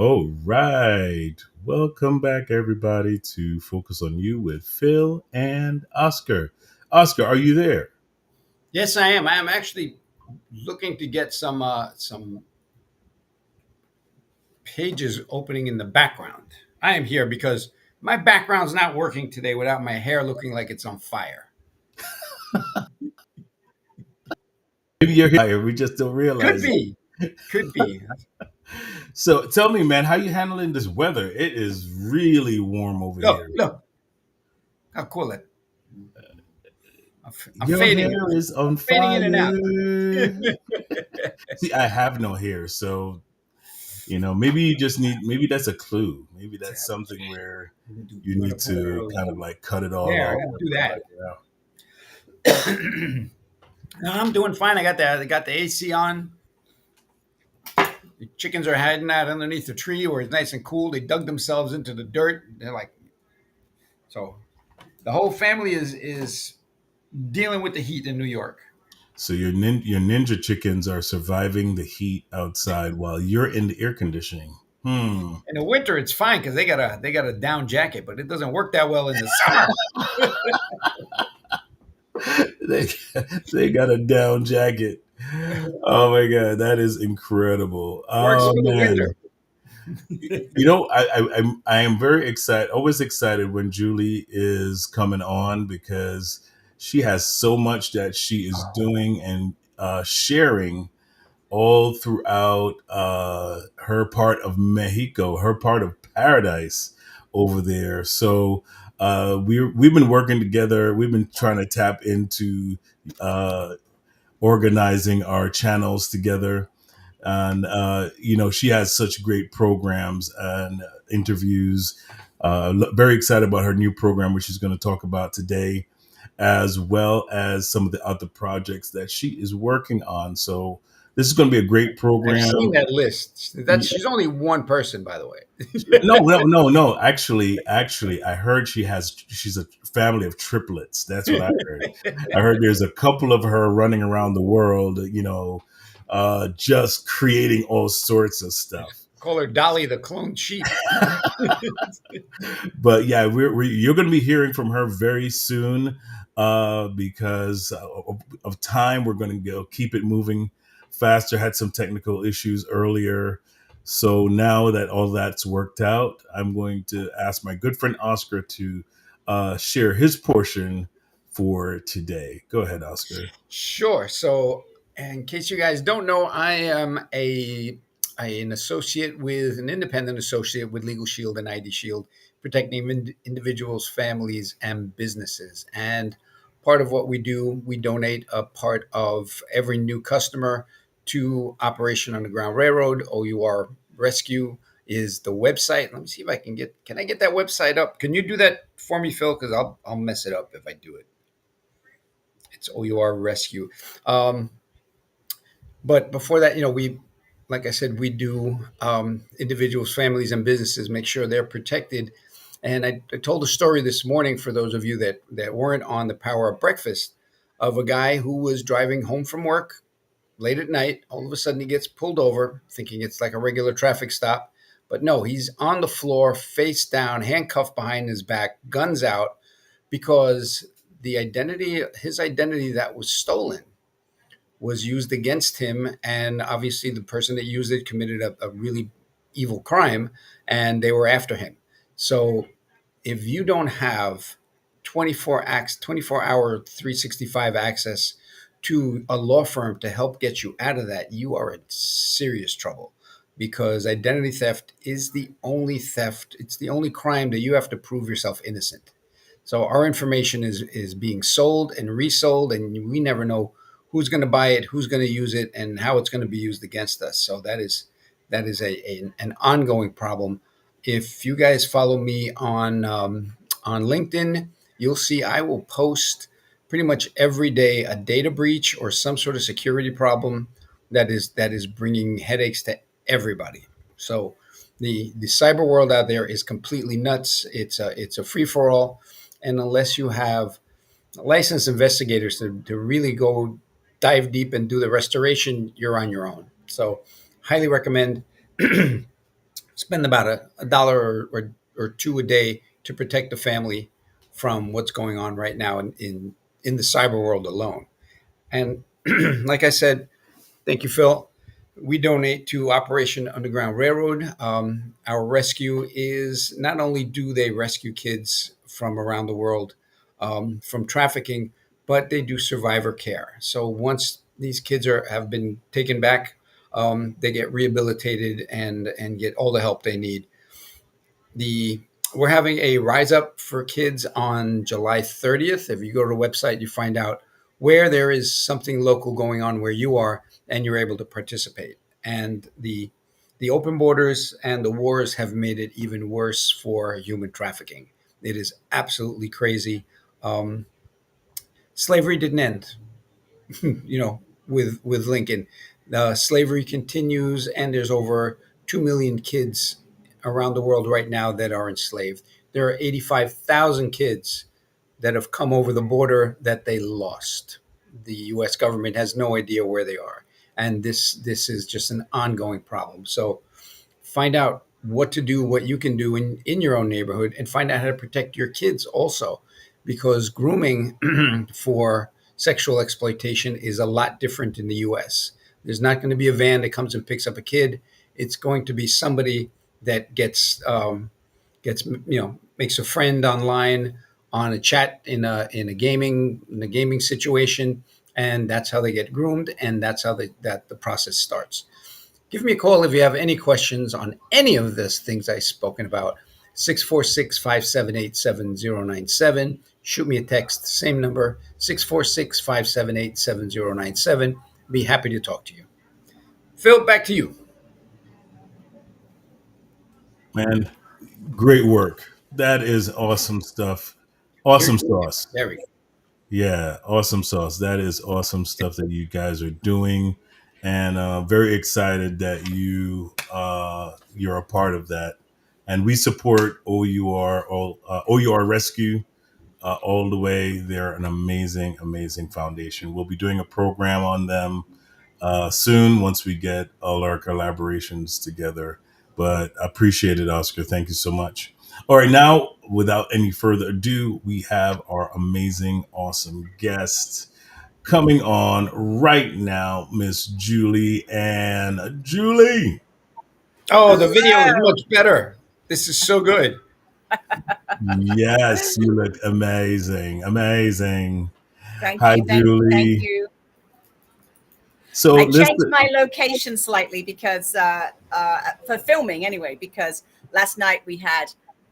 All right. Welcome back, everybody, to Focus on You with Phil and Oscar. Oscar, are you there? Yes, I am. I am actually looking to get some pages opening in the background. I am here because my background's not working today without my hair looking like it's on fire. Maybe you're here. We just don't Could realize it. be, could be. So tell me, man, how you handling this weather? It is really warm over Look, here. look, how cool it. I'm Your fading. hair is on I'm fading in and out. fire. See, I have no hair, so maybe you just need. Maybe that's a clue. Maybe that's something where you You want need to put a to little kind of like cut it all there? I off. gotta do Like, that. yeah. No, I'm doing fine. I got the AC on. The chickens are hiding out underneath the tree where it's nice and cool. They dug themselves into the dirt. They're like so. The whole family is dealing with the heat in New York. So your ninja chickens are surviving the heat outside while you're in the air conditioning. Hmm. In the winter, it's fine because they got a down jacket, but it doesn't work that well in the summer. they they got a down jacket. Oh my god, that is incredible. Works Oh for the man. winter. I am very excited, always excited when Julie is coming on because she has so much that she is doing and sharing all throughout her part of Mexico, her part of paradise over there. So we've been working together. We've been trying to tap into uh, organizing our channels together, and she has such great programs and interviews. Very excited about her new program, which she's going to talk about today, as well as some of the other projects that she is working on. So this is going to be a great I've program. seen that list. That's she's only one person, by the way. No. Actually, I heard she's a family of triplets. That's what I heard. I heard there's a couple of her running around the world, just creating all sorts of stuff. Call her Dolly the clone sheep. But yeah, you're going to be hearing from her very soon because of time. We're going to go keep it moving faster. Had some technical issues earlier. So now that all that's worked out, I'm going to ask my good friend Oscar to share his portion for today. Go ahead, Oscar. Sure. So, in case you guys don't know, I am an associate with an independent associate with Legal Shield and ID Shield, protecting individuals, families, and businesses. And part of what we do, we donate a part of every new customer to Operation Underground Railroad. OUR Rescue is the website. Let me see if I can I get that website up? Can you do that for me, Phil? Because I'll mess it up if I do it. It's OUR Rescue. Um, but before that, like I said, we do individuals, families, and businesses make sure they're protected. And I told a story this morning for those of you that weren't on the Power Up Breakfast of a guy who was driving home from work late at night. All of a sudden, he gets pulled over, thinking it's like a regular traffic stop. But no, he's on the floor, face down, handcuffed behind his back, guns out, because his identity that was stolen was used against him. And obviously, the person that used it committed a really evil crime and they were after him. So if you don't have 24-hour 365 access to a law firm to help get you out of that, you are in serious trouble, because identity theft is the only theft, it's the only crime that you have to prove yourself innocent. So our information is being sold and resold, and we never know who's going to buy it, who's going to use it, and how it's going to be used against us. So that is an ongoing problem. If you guys follow me on LinkedIn, you'll see I will post pretty much every day a data breach or some sort of security problem that is bringing headaches to everybody. So the cyber world out there is completely nuts. It's a free for all, and unless you have licensed investigators to really go dive deep and do the restoration, you're on your own. So highly recommend spend about a dollar or two a day to protect the family from what's going on right now in the cyber world alone. And like I said, thank you, Phil. We donate to Operation Underground Railroad. Our rescue is not only do they rescue kids from around the world from trafficking, but they do survivor care. So once these kids have been taken back, they get rehabilitated and get all the help they need. The We're having a Rise Up for Kids on July 30th. If you go to the website, you find out where there is something local going on where you are, and you're able to participate. And the open borders and the wars have made it even worse for human trafficking. It is absolutely crazy. Um, Slavery didn't end, with Lincoln. Slavery continues, and there's over 2 million kids around the world right now that are enslaved. There are 85,000 kids that have come over the border that they lost. The U.S. government has no idea where they are, and this is just an ongoing problem. So find out what to do, what you can do in your own neighborhood, and find out how to protect your kids also, because grooming for sexual exploitation is a lot different in the US. There's not going to be a van that comes and picks up a kid. It's going to be somebody that gets makes a friend online on a chat in a gaming situation, and that's how they get groomed, and that's how that the process starts. Give me a call if you have any questions on any of this things I've spoken about. 646-578-7097. Shoot me a text, same number, 646-578-7097. Be happy to talk to you. Phil, back to you. Man, great work. That is awesome stuff. You're Awesome sauce. there we go. Yeah, awesome sauce. That is awesome stuff that you guys are doing, and very excited that you're a part of that. And we support OUR Rescue all the way. They're an amazing, amazing foundation. We'll be doing a program on them soon once we get all our collaborations together. But I appreciate it, Oscar. Thank you so much. All right, now, without any further ado, we have our amazing, awesome guest coming on right now, Miss Julie. And Julie, Oh, the video is much better. This is so good. yes, you look amazing, amazing. Thank Hi, you, thank you, thank Julie. you. So I changed listen, my location slightly because for filming anyway, because last night we had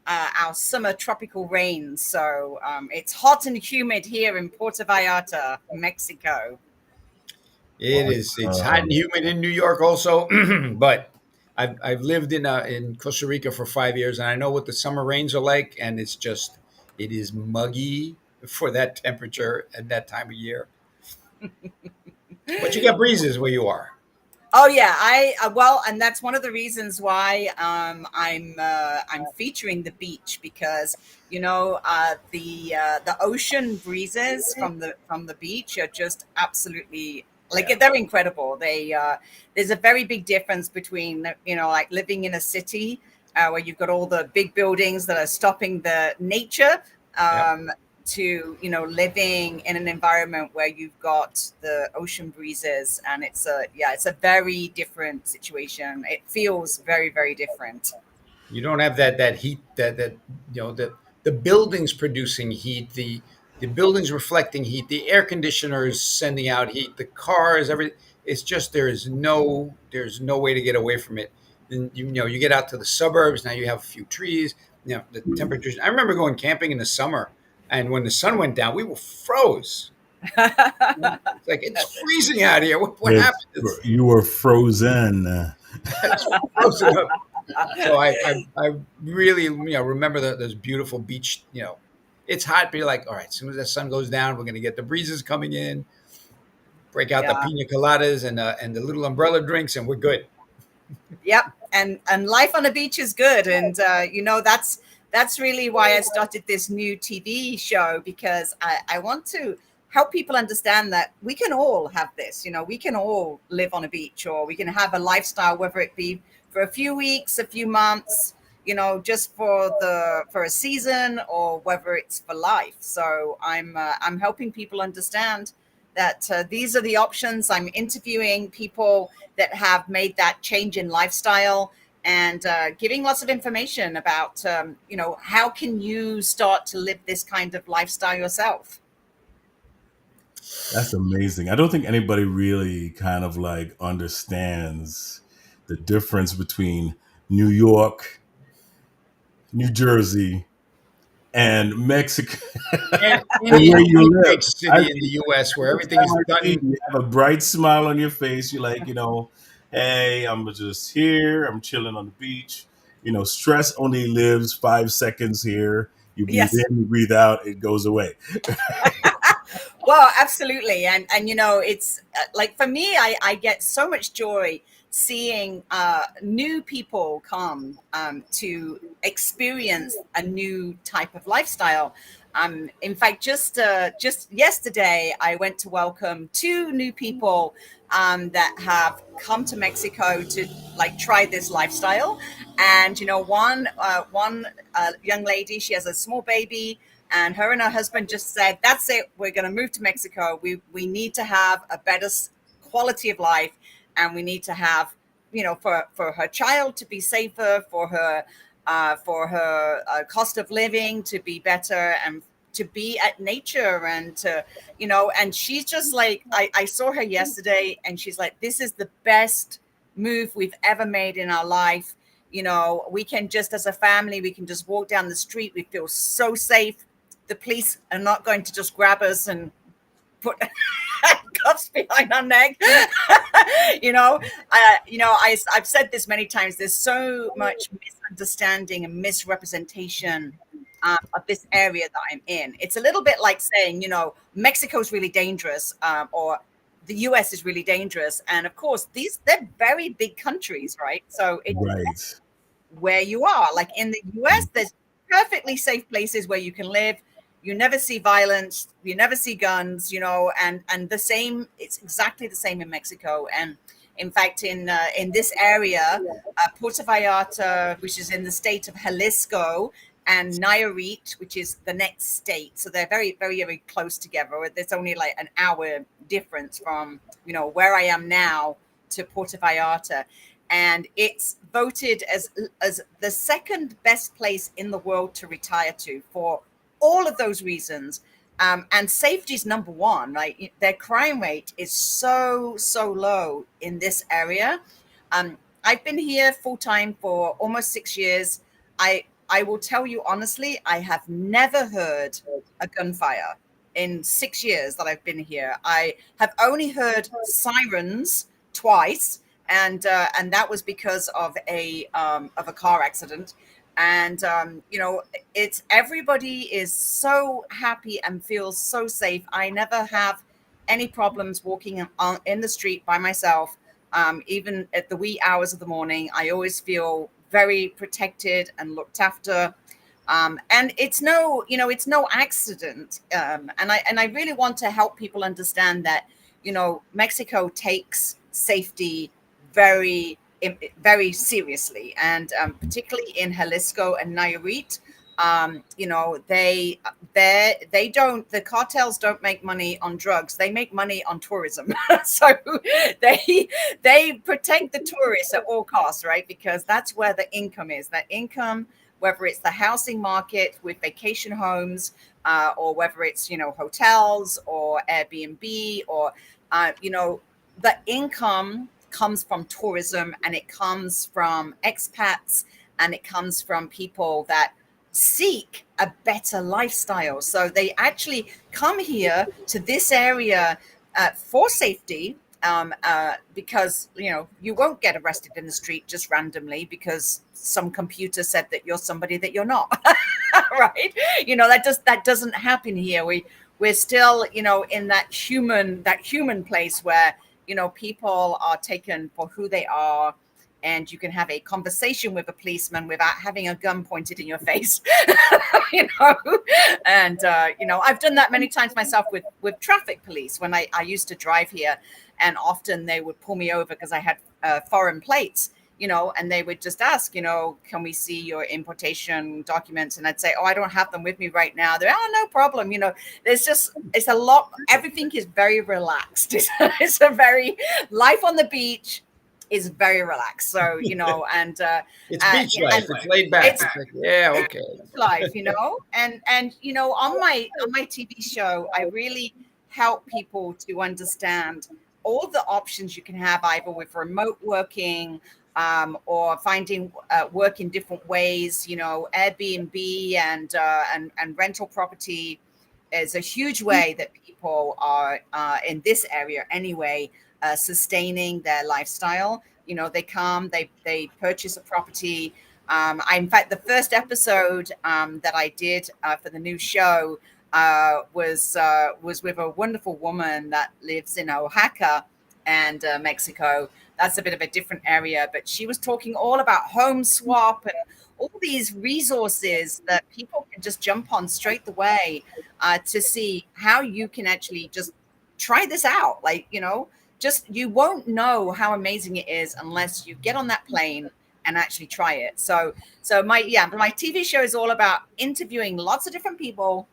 our summer tropical rains, so it's hot and humid here in Puerto Vallarta, Mexico. It's hot and humid in New York also, but I've lived in Costa Rica for 5 years, and I know what the summer rains are like, and it is muggy for that temperature at that time of year. But you got breezes where you are. Oh yeah, I well, and that's one of the reasons why I'm featuring the beach, because the ocean breezes from the beach are just absolutely, like, Yeah. they're incredible. There's a very big difference between like living in a city where you've got all the big buildings that are stopping the nature, Yep. to living in an environment where you've got the ocean breezes, and it's a very different situation. It feels very, very different. You don't have that heat that the buildings producing heat, the buildings reflecting heat, the air conditioners sending out heat, the cars, everything. It's just there's no way to get away from it. Then you get out to the suburbs, now you have a few trees, the temperatures. I remember going camping in the summer, and when the sun went down, we were froze. It's like it's freezing out here. What it's, happened? It's, you were frozen. it's frozen up. So I really remember those beautiful beach. It's hot, but you're like, all right, as soon as the sun goes down, we're gonna get the breezes coming in. Break out the Yeah. pina coladas and the little umbrella drinks, and we're good. Yep. And life on the beach is good, and that's really why I started this new TV show, because I want to help people understand that we can all have this. We can all live on a beach, or we can have a lifestyle, whether it be for a few weeks, a few months, just for a season, or whether it's for life. So I'm helping people understand that these are the options. I'm interviewing people that have made that change in lifestyle, and giving lots of information about how can you start to live this kind of lifestyle yourself. That's amazing. I don't think anybody really kind of like understands the difference between New York, New Jersey, and Mexico, And and where any you live. big I city in the see U.S. where every everything time is I see you, done. you have a bright smile on your face. You're like, hey, I'm just here. I'm chilling on the beach. Stress only lives 5 seconds here. You breathe Yes. in, you breathe out, it goes away. Well, absolutely. And it's like, for me, I get so much joy seeing new people come to experience a new type of lifestyle. In fact, just yesterday, I went to welcome two new people that have come to Mexico to like try this lifestyle. And one young lady, she has a small baby, and her husband just said, "That's it. We're going to move to Mexico. We need to have a better quality of life, and we need to have, for her child to be safer, for her cost of living to be better, and to be at nature, and to, and she's just like, I saw her yesterday, and she's like, this is the best move we've ever made in our life. We can just, as a family, we can just walk down the street. We feel so safe. The police are not going to just grab us and put cuffs behind our neck." I've said this many times. There's so much misunderstanding and misrepresentation of this area that I'm in. It's a little bit like saying, Mexico's really dangerous, or the US is really dangerous. And of course, they're very big countries, right? So it Right. where you are. Like in the US, there's perfectly safe places where you can live. You never see violence, you never see guns, and the same. It's exactly the same in Mexico. And in fact, in this area, Puerto Vallarta, which is in the state of Jalisco, and Nayarit, which is the next state, so they're very, very, very close together. There's only like an hour difference from where I am now to Puerto Vallarta, and it's voted as the second best place in the world to retire to for all of those reasons. And safety is number one, right? Their crime rate is so low in this area. I've been here full time for almost 6 years. I will tell you honestly, I have never heard a gunfire in 6 years that I've been here. I have only heard sirens twice, and that was because of a car accident. And it's, everybody is so happy and feels so safe. I never have any problems walking in the street by myself. Even at the wee hours of the morning, I always feel very protected and looked after. And it's no accident. And I really want to help people understand that, Mexico takes safety very, very seriously, and particularly in Jalisco and Nayarit. They don't, the cartels don't make money on drugs. They make money on tourism. So they protect the tourists at all costs, right? Because that's where the income is. That income, whether it's the housing market with vacation homes, or whether it's, hotels or Airbnb, or, the income comes from tourism, and it comes from expats, and it comes from people that seek a better lifestyle. So they actually come here to this area for safety, because you won't get arrested in the street just randomly because some computer said that you're somebody that you're not. Right? That doesn't happen here. We're still in that human place where people are taken for who they are, and you can have a conversation with a policeman without having a gun pointed in your face. you know and I've done that many times myself with traffic police when I used to drive here, and often they would pull me over because I had foreign plates, and they would just ask, can we see your importation documents? And I'd say, oh, I don't have them with me right now. They're, oh, no problem. It's a lot. Everything is very relaxed. It's a very life on the beach is very relaxed. So, and It's beach life. and It's laid back. it's It's like, yeah, okay. life, and on my TV show, I really help people to understand all the options you can have, either with remote working, or finding work in different ways. Airbnb and rental property is a huge way that people are in this area anyway, sustaining their lifestyle. They come, they purchase a property. In fact, the first episode that I did for the new show was with a wonderful woman that lives in Oaxaca and Mexico. That's a bit of a different area, but she was talking all about home swap and all these resources that people can just jump on straight away to see how you can actually just try this out. Just you won't know how amazing it is unless you get on that plane and actually try it. So my TV show is all about interviewing lots of different people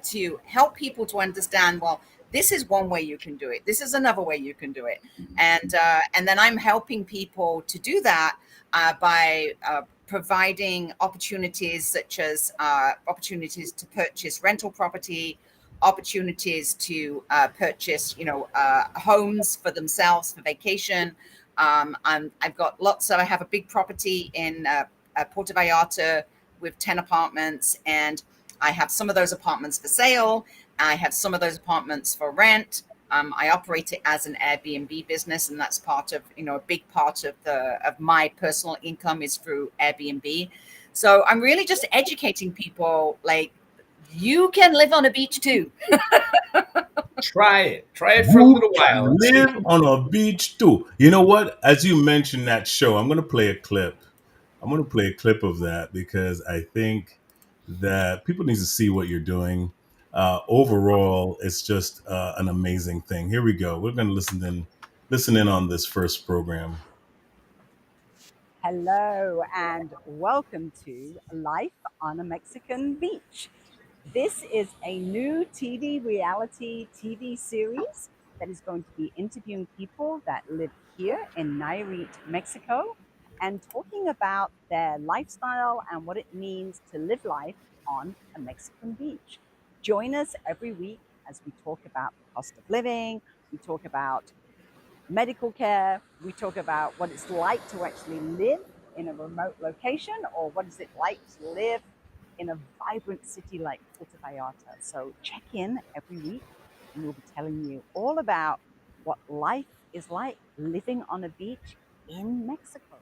to help people to understand, well, this is one way you can do it, this is another way you can do it, and then I'm helping people to do that by providing opportunities, such as opportunities to purchase rental property, opportunities to purchase homes for themselves for vacation. I've got I have a big property in Puerto Vallarta with 10 apartments, and I have some of those apartments for sale. I have some of those apartments for rent. I operate it as an Airbnb business, and that's part of, a big part of my personal income is through Airbnb. So I'm really just educating people, like, you can live on a beach too. Try it. Try it for a little You while can and see. live on a beach too. You know what? As you mentioned that show, I'm going to play a clip. I'm going to play a clip of that because I think that people need to see what you're doing. Overall, it's just an amazing thing. Here we go. We're going to listen in on this first program. Hello and welcome to Life on a Mexican Beach. This is a new reality TV series that is going to be interviewing people that live here in Nayarit, Mexico, and talking about their lifestyle and what it means to live life on a Mexican beach. Join us every week as we talk about the cost of living, we talk about medical care, we talk about what it's like to actually live in a remote location, or what is it like to live in a vibrant city like Puerto Vallarta. So check in every week and we'll be telling you all about what life is like living on a beach in Mexico.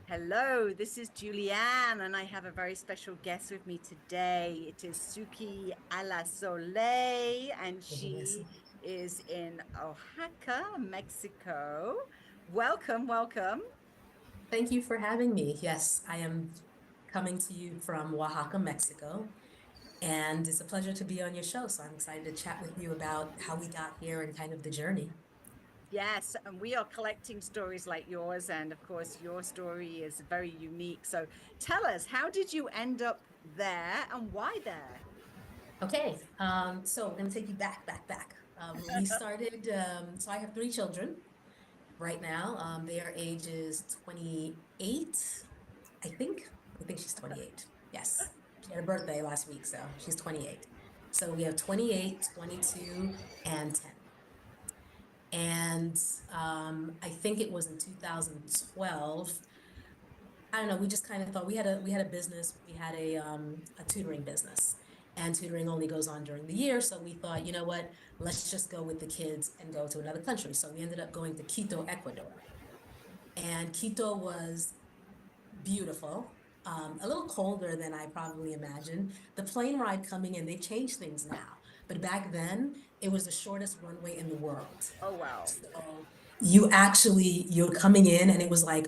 Hello, this is Julianne, and I have a very special guest with me today. It is Suki Alasoleil, and she is in Oaxaca, Mexico. Welcome, welcome. Thank you for having me. Yes, I am coming to you from Oaxaca, Mexico, and it's a pleasure to be on your show. So I'm excited to chat with you about how we got here and kind of the journey. Yes, and we are collecting stories like yours, and of course, your story is very unique. So tell us, how did you end up there, and why there? Okay, so I'm going to take you back. We started, so I have 3 children right now. Their age is 28, I think. I think she's 28. Yes, she had a birthday last week, so she's 28. So we have 28, 22, and 10. And I think it was in 2012. I don't know. We just kind of thought we had a business. We had a tutoring business, and tutoring only goes on during the year. So we thought, you know what? Let's just go with the kids and go to another country. So we ended up going to Quito, Ecuador, and Quito was beautiful. A little colder than I probably imagined. The plane ride coming in, they changed things now. but back then it was the shortest runway in the world. Oh, wow. So you're coming in and it was like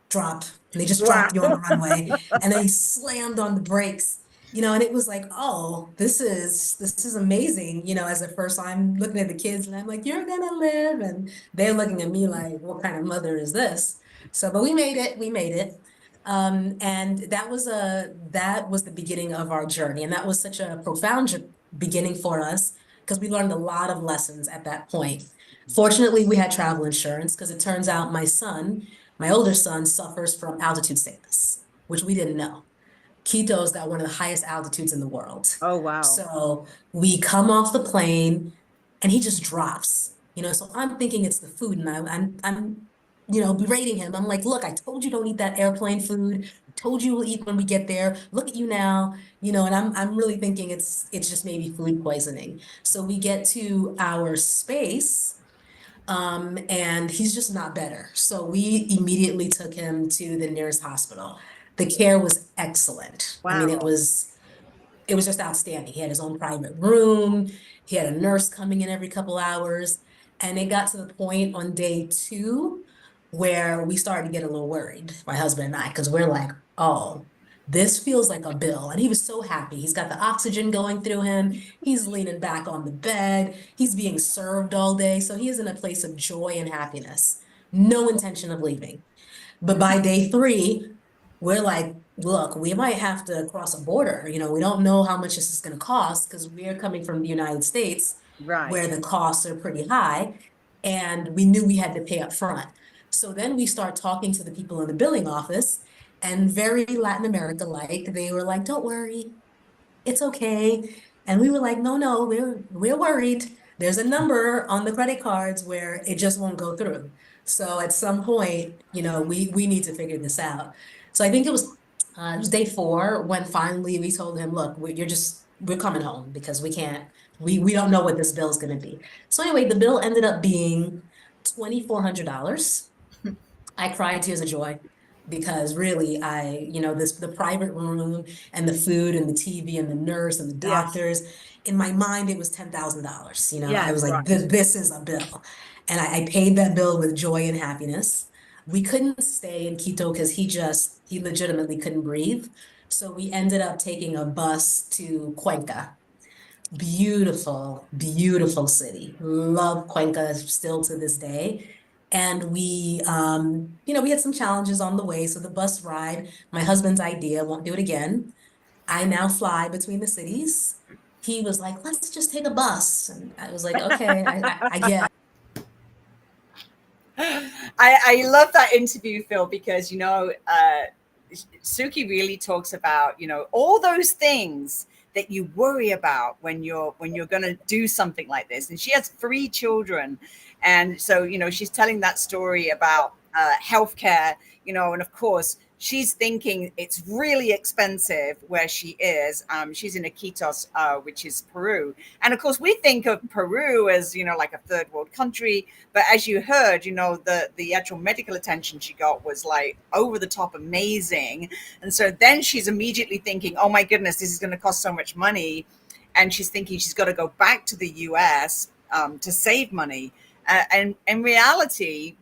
drop, and they just Wow. dropped you on the runway and they slammed on the brakes, and it was like, oh, this is amazing. As at first I'm looking at the kids and I'm like, you're gonna live, and they're looking at me like, what kind of mother is this? So, but we made it. And that was the beginning of our journey, and that was such a profound beginning for us because we learned a lot of lessons at that point. Fortunately, we had travel insurance because it turns out my older son, suffers from altitude sickness, which we didn't know. Quito is at one of the highest altitudes in the world. Oh, wow. So we come off the plane and he just drops. So I'm thinking it's the food, and I'm berating him. I'm like, look, I told you don't eat that airplane food. I told you we'll eat when we get there. Look at you now. And I'm really thinking it's just maybe food poisoning. So we get to our space, and he's just not better. So we immediately took him to the nearest hospital. The care was excellent. I mean, it Wow. was just outstanding. He had his own private room. He had a nurse coming in every couple hours. And it got to the point on day 2 where we started to get a little worried, my husband and I, because we're like, oh, this feels like a bill. And he was so happy. He's got the oxygen going through him. He's leaning back on the bed. He's being served all day. So he is in a place of joy and happiness. No intention of leaving. But by day 3, we're like, look, we might have to cross a border. We don't know how much this is going to cost because we're coming from the United States Right. where the costs are pretty high. And we knew we had to pay up front. So then we start talking to the people in the billing office, and very Latin America-like, they were like, don't worry, it's okay. And we were like, no, we're worried. There's a number on the credit cards where it just won't go through. So at some point, we need to figure this out. So I think it was day 4 when finally we told him, look, we're coming home because we don't know what this bill is going to be. So anyway, the bill ended up being $2,400. I cried tears of joy because really the private room and the food and the TV and the nurse and the Yes. doctors, in my mind, it was $10,000. I Yes, was like, right. this is a bill. And I paid that bill with joy and happiness. We couldn't stay in Quito because he legitimately couldn't breathe. So we ended up taking a bus to Cuenca. Beautiful, beautiful city. Love Cuenca still to this day. And we had some challenges on the way. So the bus ride, my husband's idea, won't do it again. I now fly between the cities. He was like, let's just take a bus. And I was like, okay, I get. I love that interview, Phil, because Suki really talks about all those things that you worry about when you're going to do something like this. And she has 3 children, and so she's telling that story about healthcare, and of course she's thinking it's really expensive where she is. She's in Iquitos, which is Peru. And of course, we think of Peru as, like a third world country. But as you heard, the actual medical attention she got was like over the top amazing. And so then she's immediately thinking, oh my goodness, this is going to cost so much money. And she's thinking she's got to go back to the US to save money. And in reality,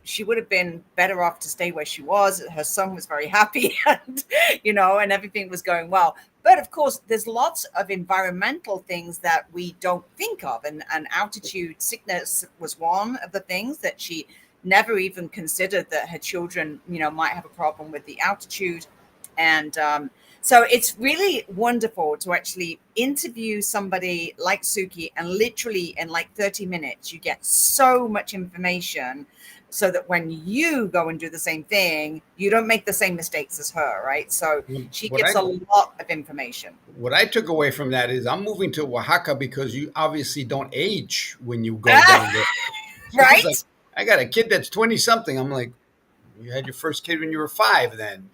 she would have been better off to stay where she was. Her son was very happy and, and everything was going well. But of course, there's lots of environmental things that we don't think of. And altitude sickness was one of the things that she never even considered, that her children, might have a problem with the altitude. And so it's really wonderful to actually interview somebody like Suki, and literally in like 30 minutes, you get so much information, so that when you go and do the same thing, you don't make the same mistakes as her, right? So she gives a lot of information. What I took away from that is I'm moving to Oaxaca because you obviously don't age when you go down there. Right? Like, I got a kid that's 20 something. I'm like, you had your first kid when you were 5 then.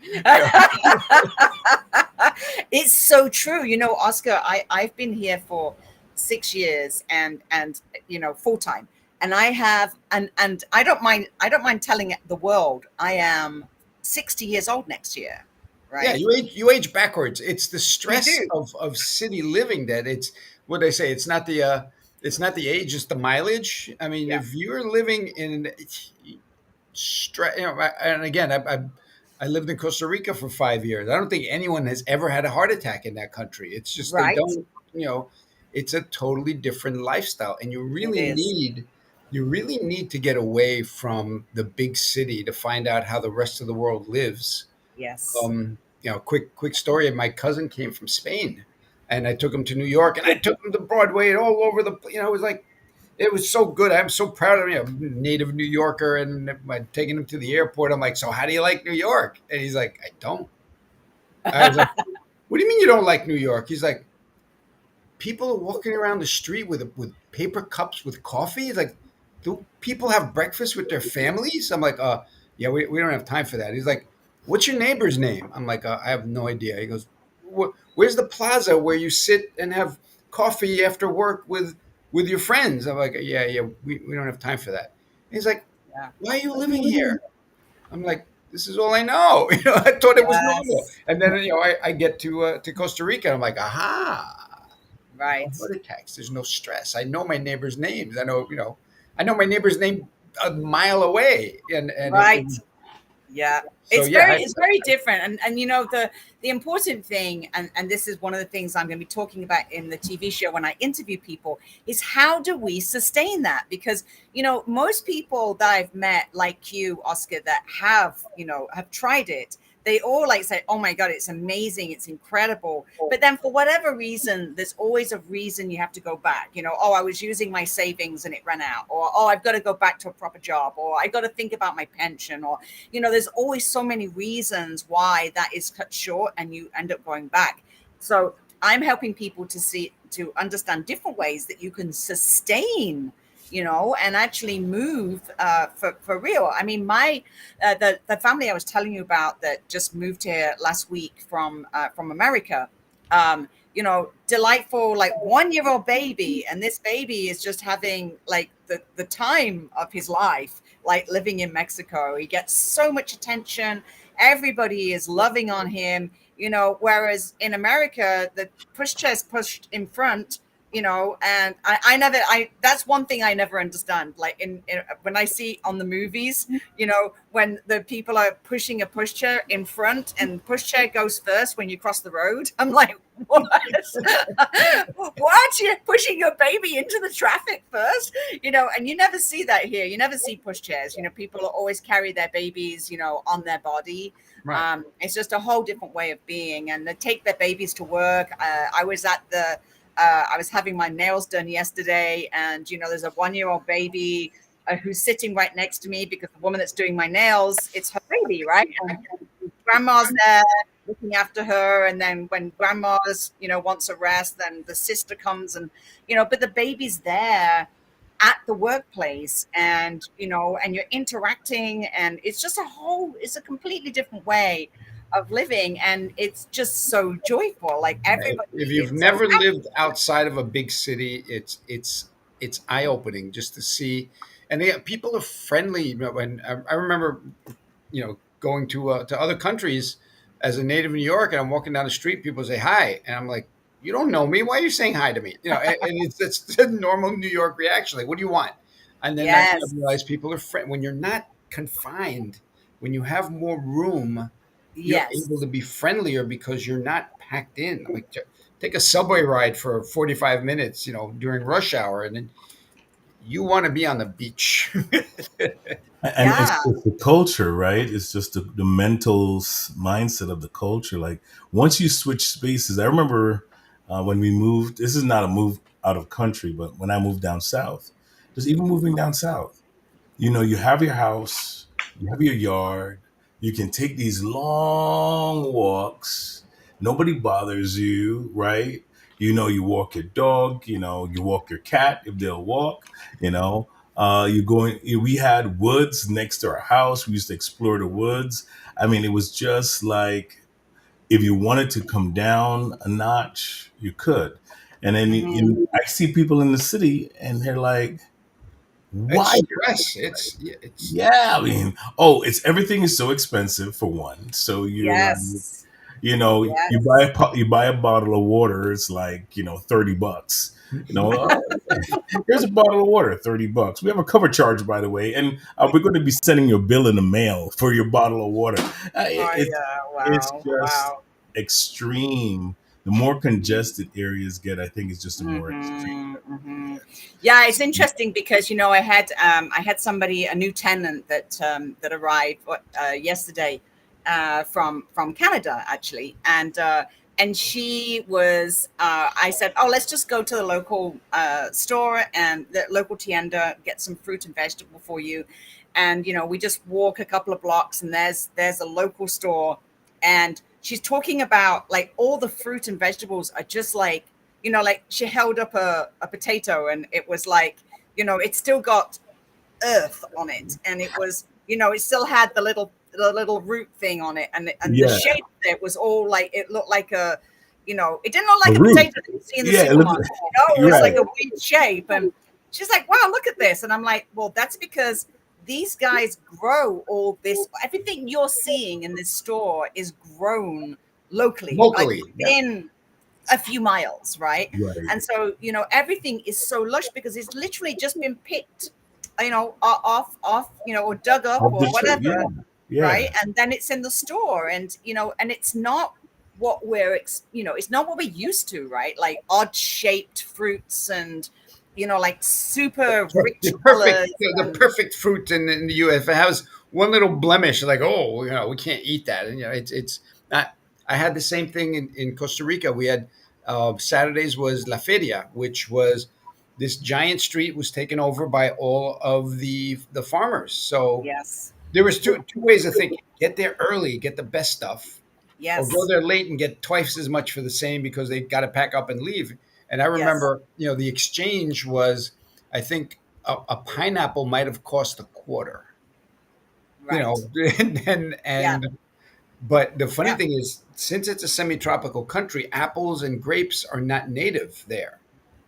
It's so true. Oscar, I've been here for 6 years and full time. And I have, and I don't mind telling the world, I am 60 years old next year, Yeah, right. you age backwards. It's the You stress do. of city living that it's what they say. It's not the age, it's the mileage. I mean, Yeah. if you're living in stress, and again, I lived in Costa Rica for 5 years. I don't think anyone has ever had a heart attack in that country. It's just they Right. don't. It's a totally different lifestyle, and It is. you really need to get away from the big city to find out how the rest of the world lives. Yes. Quick story. My cousin came from Spain, and I took him to New York, and I took him to Broadway and all over it was like it was so good. I'm so proud of him. Native New Yorker, and I'm taking him to the airport. I'm like, so how do you like New York? And he's like, I don't. I was like, what do you mean you don't like New York? He's like, people are walking around the street with paper cups with coffee. It's like, do people have breakfast with their families? I'm like, yeah, we don't have time for that. He's like, what's your neighbor's name? I'm like, I have no idea. He goes, where's the plaza where you sit and have coffee after work with your friends? I'm like, yeah, we don't have time for that. And he's like, Yeah. why are you living here? I'm like, this is all I know. I thought it was normal. Yes. And then I get to Costa Rica. And I'm like, aha, no Right. heart attacks. There's no stress. I know my neighbors' names. I know my neighbor's name a mile away. Right. Yeah. So yeah, It's very different. And the important thing, and this is one of the things I'm going to be talking about in the TV show when I interview people, is how do we sustain that? Because most people that I've met, like you, Oscar, that have tried it, they all like say, oh my God, it's amazing, it's incredible. But then for whatever reason, there's always a reason you have to go back. Oh, I was using my savings and it ran out, or oh, I've got to go back to a proper job, or I got to think about my pension, or there's always so many reasons why that is cut short and you end up going back. So I'm helping people to understand different ways that you can sustain, and actually move for real. I mean, the family I was telling you about that just moved here last week from America, delightful, like 1 year old baby. And this baby is just having like the time of his life, like living in Mexico. He gets so much attention. Everybody is loving on him, whereas in America, the pushchair's pushed in front, and that's one thing I never understand. Like when I see on the movies, when the people are pushing a pushchair in front and pushchair goes first when you cross the road, I'm like, what? What? You're pushing your baby into the traffic first, and you never see that here. You never see pushchairs. People always carry their babies, on their body. right. It's just a whole different way of being, and they take their babies to work. I was having my nails done yesterday, and there's a 1 year old baby who's sitting right next to me because the woman that's doing my nails, it's her baby, right? And grandma's there looking after her, and then when grandma's wants a rest, then the sister comes, and but the baby's there at the workplace, and you're interacting, and it's a completely different way of living, and it's just so joyful. Like everybody If is you've so never happy. lived outside of a big city, it's eye opening just to see. And people are friendly. When I remember, going to other countries as a native New York, and I'm walking down the street, people say hi, and I'm like, you don't know me. Why are you saying hi to me? And it's the normal New York reaction. Like, what do you want? And then I Yes. realize people are friend when you're not confined, when you have more room, you're able Yes. to be friendlier because you're not packed in. Like, take a subway ride for 45 minutes, during rush hour, and then you want to be on the beach. And Yeah. it's the culture, right? It's just the mental mindset of the culture. Like once you switch spaces, I remember when we moved. This is not a move out of country, but when I moved down south, just even moving down south, you have your house, you have your yard, you can take these long walks. Nobody bothers you, right? You walk your dog, you walk your cat if they'll walk, you know. We had woods next to our house. We used to explore the woods. I mean, it was just like if you wanted to come down a notch, you could. And then Hmm. I see people in the city and they're like, It's why? stress. It's Yeah, I mean, oh, it's everything is so expensive for one. So you're like, Yes. You know, Yes. you buy a bottle of water, it's like, $30. You know, here's a bottle of water, $30. We have a cover charge, by the way, and we're going to be sending you a bill in the mail for your bottle of water. Oh yeah. It's Wow. just Wow. extreme. The more congested areas get, I think it's just the more extreme Hmm. that Hmm. it gets. Yeah, it's interesting because I had somebody, a new tenant that arrived yesterday from Canada actually, and she was. I said, oh, let's just go to the local store and the local tienda, get some fruit and vegetable for you, and we just walk a couple of blocks and there's a local store, and she's talking about like all the fruit and vegetables are just like like she held up a potato and it was like, it still got earth on it. And it was, it still had the little root thing on it. And the Yeah, shape of it was all like, it looked like it didn't look the like a root. potato that you see in the Yeah, it looks. supermarket. It You're was right. like a weird shape. And she's like, wow, look at this. And I'm like, well, that's because these guys grow all this. Everything you're seeing in this store is grown locally, like Locally. Yeah. within a few miles, right? Right. And so, everything is so lush because it's literally just been picked, off, or dug up Off or the tree. whatever, Yeah. Yeah. right? And then it's in the store, and and it's not what it's not what we're used to, right? Like odd shaped fruits and like super rich The perfect, colors the and perfect fruit in the U.S. If it has one little blemish, like, oh, we can't eat that. And it's not. I had the same thing in Costa Rica. We had Saturdays was La Feria, which was this giant street was taken over by all of the farmers. So yes, there was two ways of thinking: get there early, get the best stuff, or go yes, there late and get twice as much for the same because they got to pack up and leave. And I yes, remember, the exchange was, I think, a pineapple might have cost a quarter. right, yeah, And but the funny yeah, thing is, since it's a semi-tropical country, apples and grapes are not native there.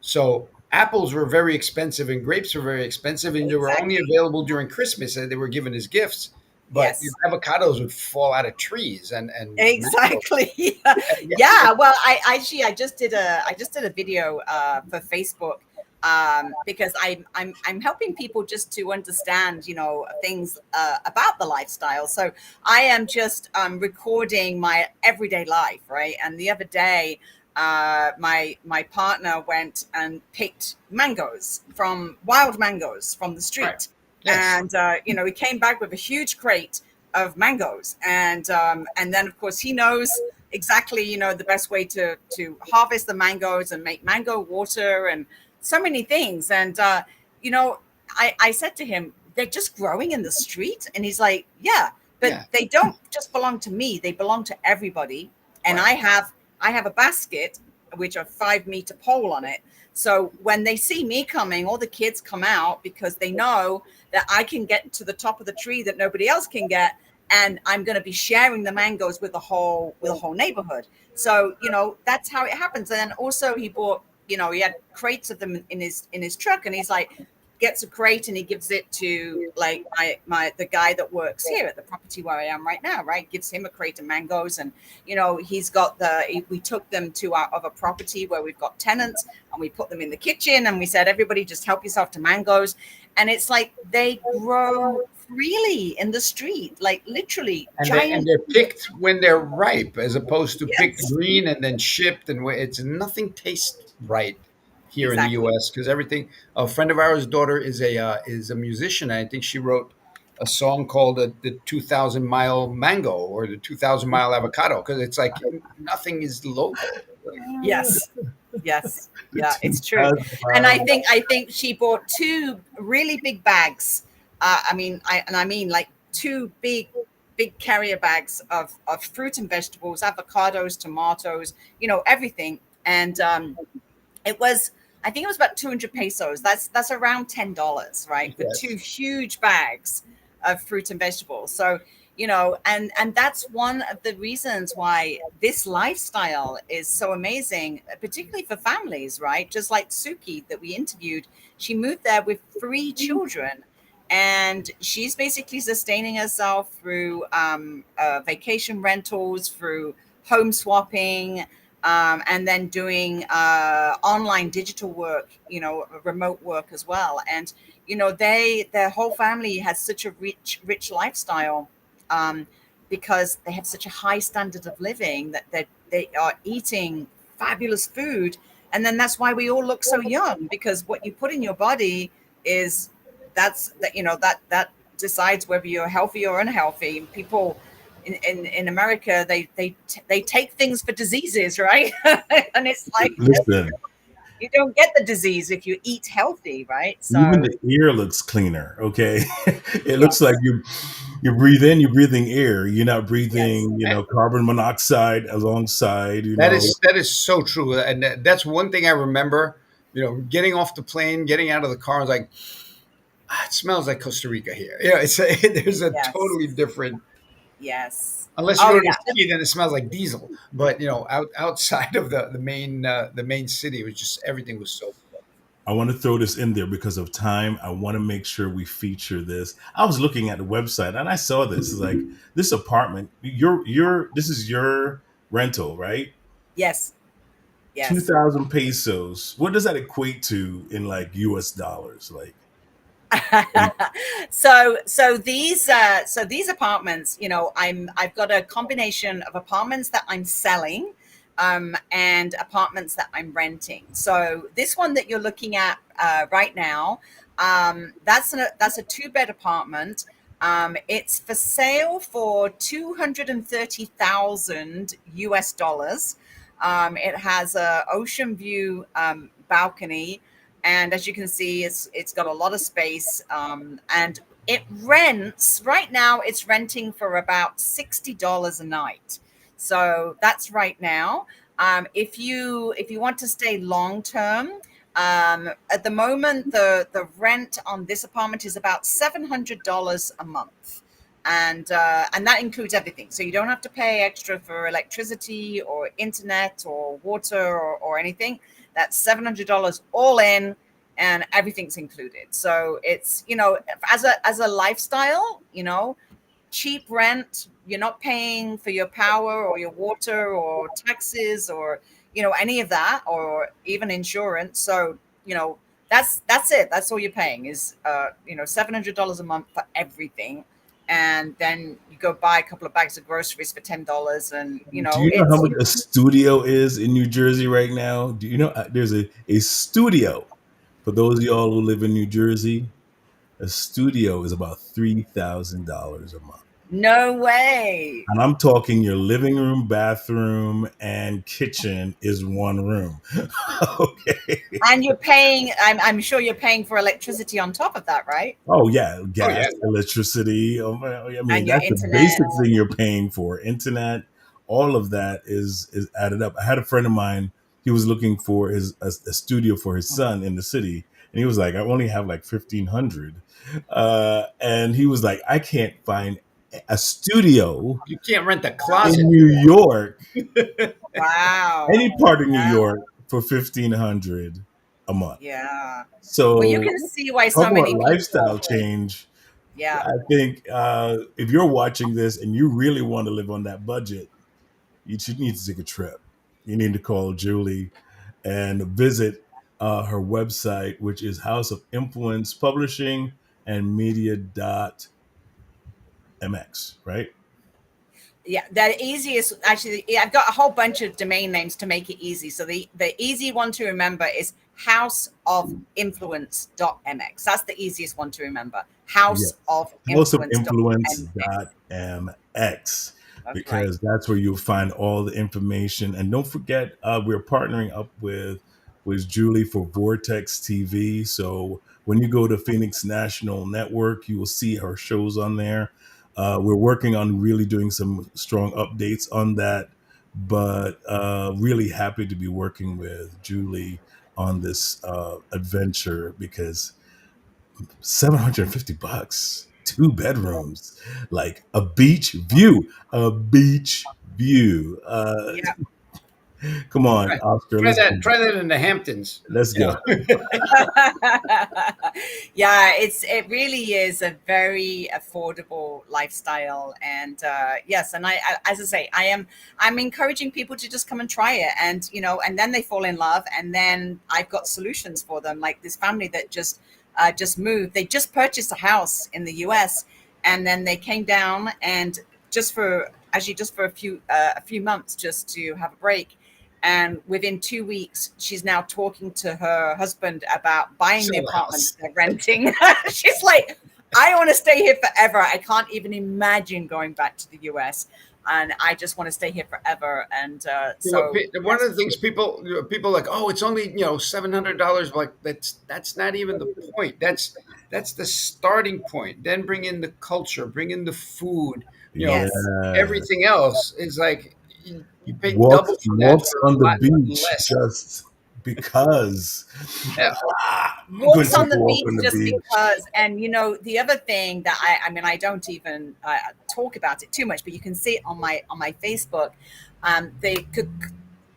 So apples were very expensive and grapes were very expensive, and they were only exactly. available during Christmas, and they were given as gifts. But Yes. avocados would fall out of trees, and mangoes. Exactly. Yeah, Yeah. Well, I just did a video for Facebook because I'm helping people just to understand things about the lifestyle. So I am just recording my everyday life, right? And the other day, my partner went and picked wild mangoes from the right. street, Yes. and he came back with a huge crate of mangoes, and then of course he knows exactly the best way to harvest the mangoes and make mango water and so many things. And you know I said to him, they're just growing in the street, and he's like, yeah, but Yeah. they don't just belong to me, they belong to everybody. And Right. I have a basket which a 5 meter pole on it, so when they see me coming, all the kids come out because they know that I can get to the top of the tree that nobody else can get, and I'm going to be sharing the mangoes with the whole neighborhood. So that's how it happens. And then also he bought, he had crates of them in his truck, and he's like, gets a crate and he gives it to like the guy that works here at the property where I am right now, right? Gives him a crate of mangoes, and he's got we took them to our other property where we've got tenants, and we put them in the kitchen, and we said, everybody just help yourself to mangoes. And it's like they grow freely in the street, like literally And giant. they're picked when they're ripe, as opposed to picked Yes, green and then shipped. And it's nothing tastes right here in the exactly. U.S. because everything. A friend of ours' daughter is a musician. And I think she wrote a song called the 2,000 mile mango or the 2,000 mile avocado because it's like nothing is local. Like, Yes, yes, The yeah, it's true. 2,000 And I miles. think I think she bought two really big bags. I mean like two big carrier bags of fruit and vegetables, avocados, tomatoes, everything. And it was, I think it was about 200 pesos. That's around $10, right? For two yes. huge bags of fruit and vegetables. So, and that's one of the reasons why this lifestyle is so amazing, particularly for families, right? Just like Suki that we interviewed, she moved there with 3 children, and she's basically sustaining herself through vacation rentals, through home swapping, and then doing online digital work, remote work as well. And their whole family has such a rich lifestyle, because they have such a high standard of living that they are eating fabulous food. And then that's why we all look so young, because what you put in your body is that decides whether you're healthy or unhealthy. People in America, they take things for diseases, right? And it's like, Listen, you don't get the disease if you eat healthy, right? even So the air looks cleaner. Okay, it looks like yes, you breathe in, you're breathing air. You're not yes, breathing, carbon monoxide alongside. That is so true, and that's one thing I remember. Getting off the plane, getting out of the car, I was like, it smells like Costa Rica here. There's a yes, totally different. yes. Unless you Oh go to yeah. the city, then it smells like diesel. But outside of the main city, it was just everything was so. I want to throw this in there because of time. I want to make sure we feature this. I was looking at the website and I saw this. It's like this apartment. This is your rental, right? Yes, Two yes. thousand pesos. What does that equate to in like U.S. dollars? Like, So these apartments, I've got a combination of apartments that I'm selling, and apartments that I'm renting. So this one that you're looking at right now, that's a two-bed apartment. It's for sale for 230,000 US dollars. It has a ocean view balcony, and as you can see, it's got a lot of space, and it rents right now. It's renting for about $60 a night. So that's right now. If you want to stay long term, at the moment the rent on this apartment is about $700 a month, and that includes everything. So you don't have to pay extra for electricity or internet or water or anything. That's $700 all in, and everything's included. So it's, as a lifestyle, cheap rent. You're not paying for your power or your water or taxes or any of that, or even insurance. So that's it. That's all you're paying is $700 a month for everything. And then you go buy a couple of bags of groceries for $10, and do you know how it's much a studio is in New Jersey right now? Do you know there's a studio for those of y'all who live in New Jersey? A studio is about $3,000 a month. no way. And I'm talking your living room, bathroom, and kitchen is one room. Okay. And you're paying, I'm sure you're paying for electricity on top of that, right? Oh yeah, Oh gas, yeah, electricity. I mean, And your that's the internet. basic thing you're paying for. Internet, all of that is added up. I had a friend of mine. He was looking for a studio for his son in the city, and he was like, "I only have like 1,500," and he was like, "I can't find a studio you can't rent a in closet. New York, Wow. any part of New Yeah. York, for 1,500 a month." Yeah. Well, you So can see why so talk about many lifestyle people. change. Yeah. I think if you're watching this and you really want to live on that budget, you should need to take a trip. You need to call Julie and visit her website, which is House of Influence Publishing and Media.mx, right? Yeah, the easiest, actually, yeah, I've got a whole bunch of domain names to make it easy. So the easy one to remember is houseofinfluence.mx. That's the easiest one to remember. Yes. House of Houseofinfluence.mx. Influence.mx, That's right. because that's where you'll find all the information. And don't forget, we're partnering up with Julie for Vortex TV. So when you go to Phoenix National Network, you will see her shows on there. We're working on really doing some strong updates on that, but really happy to be working with Julie on this adventure because $750, two bedrooms, like a beach view. Come on, Oscar, Try let's that. go. Try that in the Hamptons. Let's You go. know? Yeah, it really is a very affordable lifestyle, and yes, and as I say, I'm encouraging people to just come and try it, and and then they fall in love, and then I've got solutions for them, like this family that just moved. They just purchased a house in the US, and then they came down and just for a few months, just to have a break. And within 2 weeks, she's now talking to her husband about buying the Sell the apartment house. they're renting. She's like, I want to stay here forever. I can't even imagine going back to the US. And I just want to stay here forever. And so, One yes. of the things people like, oh, it's only $700. Like that's not even the point. That's the starting point. Then bring in the culture, bring in the food. You know, Yes. Yeah. everything else is like you pay double for that Walks for on a the lot beach less. just because. Yeah. I'm going Walks to take on a the walk beach on the just beach. because. And the other thing that I mean, I don't even talk about it too much, but you can see it on my Facebook. They could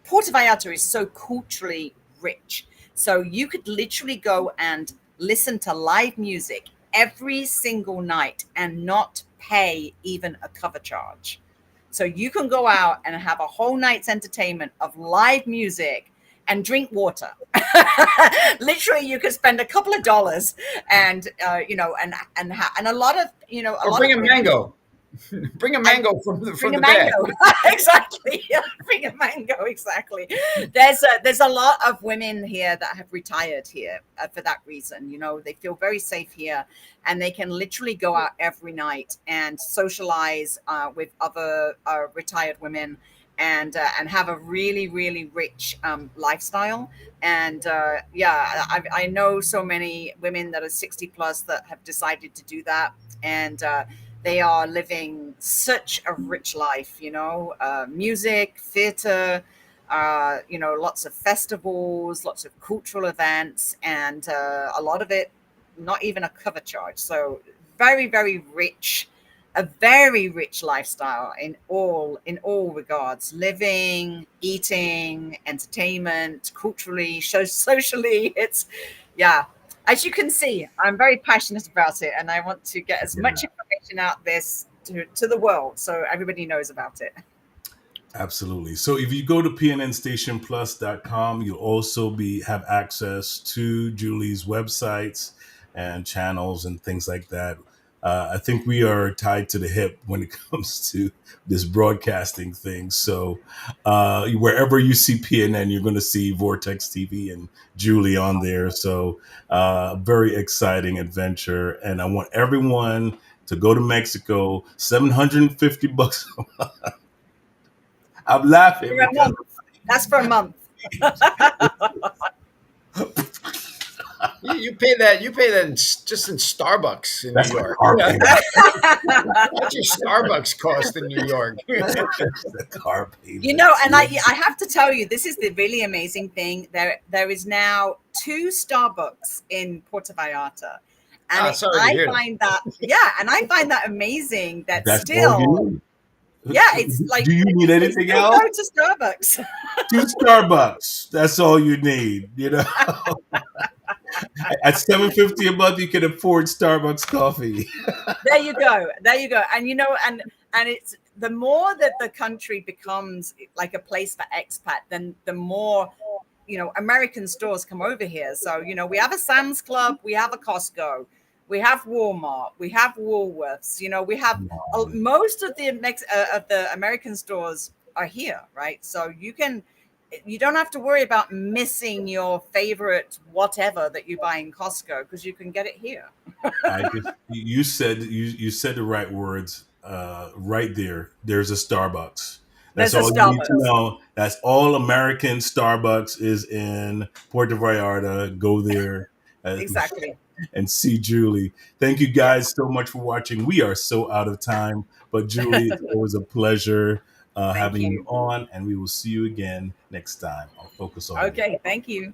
Puerto Vallarta is so culturally rich. So you could literally go and listen to live music every single night and not pay even a cover charge. So you can go out and have a whole night's entertainment of live music and drink water. Literally, you could spend a couple of dollars, and and a lot of a Or lot bring of a women. mango. Bring a And mango from the bring from a the bag. mango. Exactly. Bring a mango. Exactly. There's a lot of women here that have retired here for that reason. They feel very safe here, and they can literally go out every night and socialize with other retired women, and have a really, really rich lifestyle. And yeah, I know so many women that are 60 plus that have decided to do that, and they are living such a rich life, music, theater, lots of festivals, lots of cultural events, and a lot of it, not even a cover charge. So very, very rich, a very rich lifestyle in all regards: living, eating, entertainment, culturally, socially. Yeah, as you can see, I'm very passionate about it, and I want to get as much Yeah, information out this to the world so everybody knows about it. absolutely. So if you go to pnnstationplus.com, you'll also have access to Julie's websites and channels and things like that. I think we are tied to the hip when it comes to this broadcasting thing. So wherever you see PNN, you're going to see Vortex TV and Julie on there. So very exciting adventure. And I want everyone to go to Mexico, $750. I'm laughing For a because month. That's for a month. You pay that. You pay that just in Starbucks in New that's my York. car Yeah. payment. What's your Starbucks cost in New York? The car payment. And I have to tell you, this is the really amazing thing. There is now 2 Starbucks in Puerto Vallarta, and Sorry to I hear that. find that, yeah, and I find that amazing that That's all still, you need. yeah, it's like Do you need they anything still go else? to Starbucks. 2 Starbucks. That's all you need. At $750 a month, you can afford Starbucks coffee. There you go. There you go. And and it's the more that the country becomes like a place for expat, then the more American stores come over here. So we have a Sam's Club, we have a Costco, we have Walmart, we have Woolworths. We have most of the American stores are here, right? So you don't have to worry about missing your favorite whatever that you buy in Costco, because you can get it here. You said the right words right there. There's a Starbucks. That's There's a all you need to Starbucks. know. That's all American Starbucks is in Puerto Vallarta. Go there uh, Exactly. and see Julie. Thank you Yeah. guys so much for watching. We are so out of time, but Julie, it's always a pleasure Thank having you you. on, and we will see you again next time. I'll focus on you. Okay. Thank you.